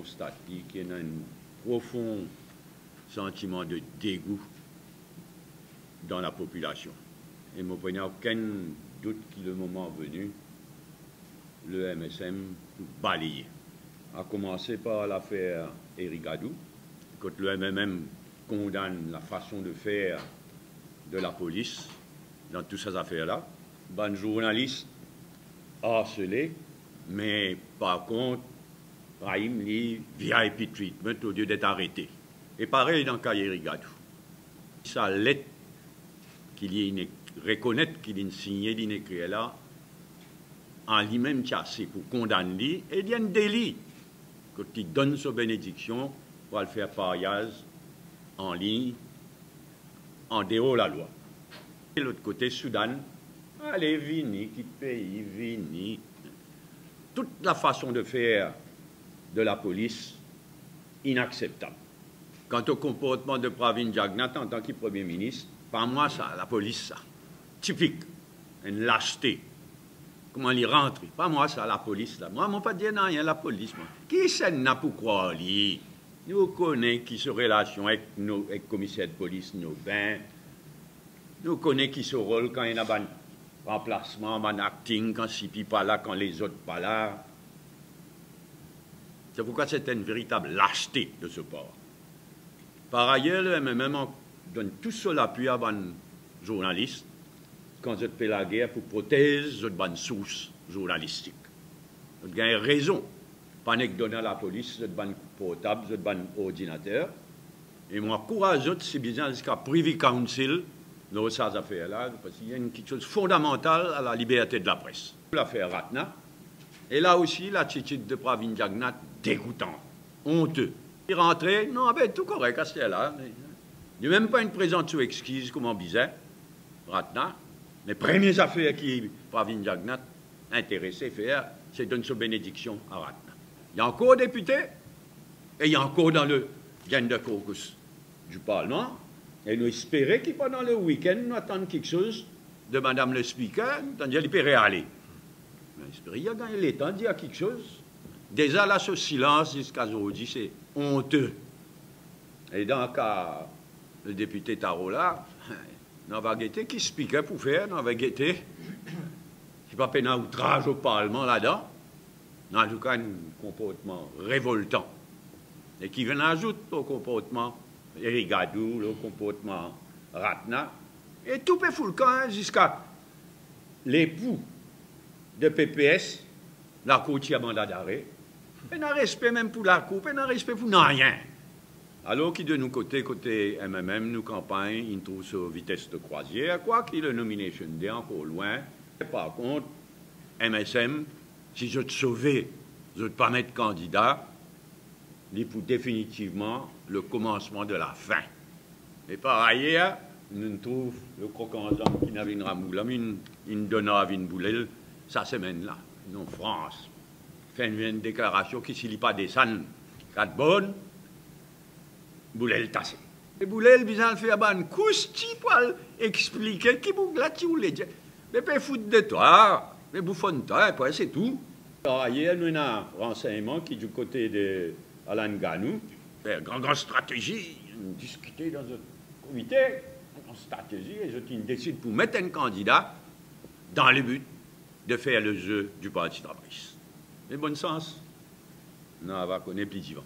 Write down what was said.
constate qu'il y a un profond sentiment de dégoût dans la population. Et je n'ai aucun doute que le moment venu, le MSM balayer. A commencé par l'affaire Éric Gadou, quand le MMM condamne la façon de faire de la police dans toutes ces affaires-là. Un journaliste harcelé, mais par contre, Brahim lit VIP treatment au lieu d'être arrêté. Et pareil dans le cas d'Éric Gadou. Ça lettre qu'il y ait une reconnaître qu'il y a une signée d'une écrit là, en lui-même chassé pour condamner, et il y a un délit. Quand il donne sa bénédiction pour le faire pariage en ligne, en dehors de la loi. De l'autre côté, Soudan, allez, vini, quitte pays, vini. Toute la façon de faire de la police, inacceptable. Quant au comportement de Pravin Jagnat en tant que Premier ministre, pas moi ça, la police ça. Typique, une lâcheté. Comment il rentre? Pas moi ça, la police là. Moi, je ne pas dire rien, la police. Moi. Qui c'est n'a pour croire lui? Nous connaissons qui se relation avec nos commissaires de police, nos bains. Nous connaissons qui se rôle quand il y a un remplacement, un acting, quand si pas là, quand les autres pas là. C'est pourquoi c'est une véritable lâcheté de ce port. Par ailleurs, le MMM donne tout seul appui à un journaliste quand je fais la guerre pour protéger une source journalistique. Vous avez raison. Pas que donner à la police, je un portable, je un ordinateur. Et moi, courageux, c'est bien jusqu'à Privy Council, dans ces affaires-là, parce qu'il y a quelque chose de fondamental à la liberté de la presse. L'affaire Ratna. Et là aussi, l'attitude de Pravin Jagnat, dégoûtante, honteux. Il rentrait, non, ben, tout correct à ce là. Il n'y a même pas une présence sous exquise, comment bizarre, Ratna. Les premières affaires qui Pravin Jagnat intéressé faire, c'est donner sa bénédiction à Ratna. Il y a encore député, et il y a encore dans le gender caucus du Parlement, et nous espérons qu'il pendant le week-end, nous attendons quelque chose de Madame le Speaker, tandis qu'elle peut aller. Il y a gagné le temps de dire quelque chose. Déjà là, ce silence jusqu'à aujourd'hui, c'est honteux. Et dans le cas, le député Tarola, nous avons guetté qui expliquait pour faire, nous avons guetté, qui pas peine un outrage au Parlement là-dedans, en tout cas un comportement révoltant, et qui vient ajouter au comportement Éric Gadou, le comportement Ratna, et tout peut foutre le camp jusqu'à l'époux de PPS, la Cour qui a mandat d'arrêt, et n'a respect même pour la Cour, et n'a respect pour rien. Alors que de nous côté MMM, nous campagne, ils trouvent sur vitesse de croisière, quoi qu'il le nomination day encore loin. Et par contre, MSM, si je te sauvais, je ne pas mettre candidat, il pour définitivement le commencement de la fin. Et par ailleurs, nous trouvons le croquant qui n'avait une ramoule, une donna à une boulelle, sa semaine-là, non France. Fait une déclaration qui s'il n'y a pas des sannes, 4 bonnes, Boulel tassé. Et Boulel, bizarre, fait un cousti pour expliquer qui vous là, qui vous l'a dit. Mais pas foutre de toi, mais bouffon de toi, et puis c'est tout. Alors, hier, nous avons un renseignement qui, du côté de Alan Ganou, fait une grande stratégie, discuter dans un comité, une stratégie, et je décide pour mettre un candidat dans le but de faire le jeu du Parti travailliste. Mais bon sens, nous avons connu plus vivant.